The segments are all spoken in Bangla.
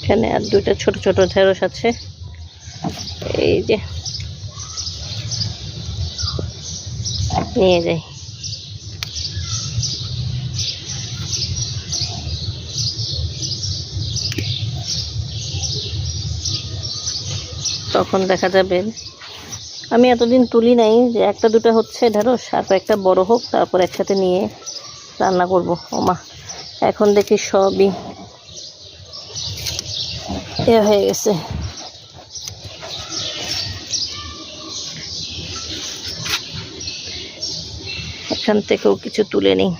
এখানে আর দুইটা ছোট ছোট ঢেঁড়স আছে, এই যে নিয়ে যাই। তখন দেখা যাবে। আমি এতদিন তুলি নাই, যে একটা দুটো হচ্ছে ঢেঁড়স, আর একটা বড় হোক তারপর একসাথে নিয়ে রান্না করব। ওমা, এখন দেখি সবই হয়ে গেছে। এখান থেকেও কিছু তুলে নিই।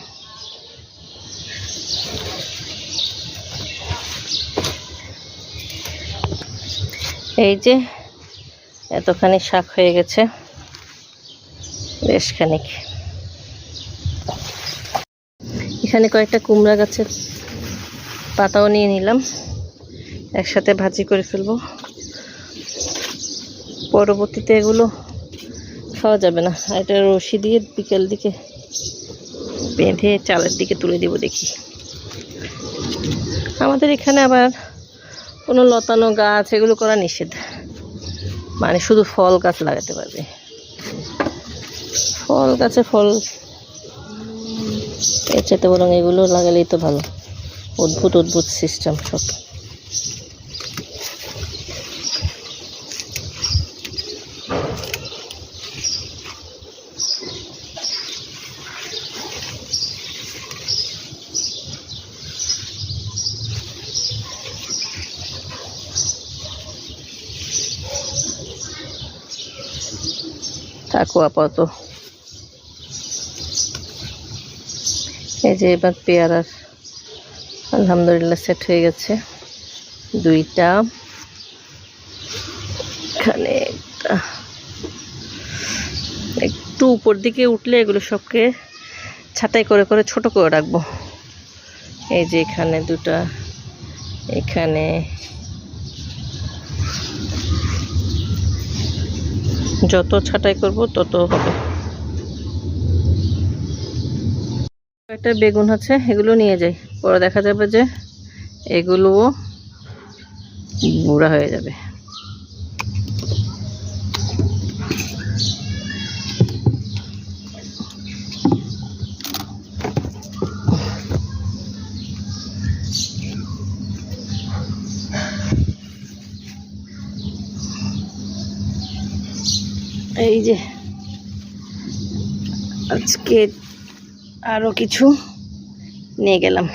এই যে এতখানি শাক হয়ে গেছে, বেশ খানিক। এখানে কয়েকটা কুমড়া গাছের পাতাও নিয়ে নিলাম, একসাথে ভাজি করে ফেলবো। পরবর্তীতে এগুলো খাওয়া যাবে না, এটা রশি দিয়ে বিকেল দিকে বেঁধে চালের দিকে তুলে দিব। দেখি, আমাদের এখানে আবার কোনো লতানো গাছ এগুলো করা নিষেধ, মানে শুধু ফল গাছ লাগাতে পারবে। ফল গাছে ফল, এর চাইতে বরং এগুলো লাগালেই তো ভালো। অদ্ভুত অদ্ভুত সিস্টেম সব। থাকো আপাতত। এই যে এবার পেয়ারার আলহামদুলিল্লাহ সেট হয়ে গেছে দুইটা। এখানে একটু উপর দিকে উঠলে এগুলো সবকে ছাঁটাই করে করে ছোট করে রাখবো। এই যে এখানে দুটা, এখানে যত ছাঁটাই করব তত হবে। একটা বেগুন আছে, এগুলো নিয়ে যাই, পরে দেখা যাবে যে এগুলোও বুড়া হয়ে যাবে। এই যে আজকে আরো কিছু নিয়ে গেলাম।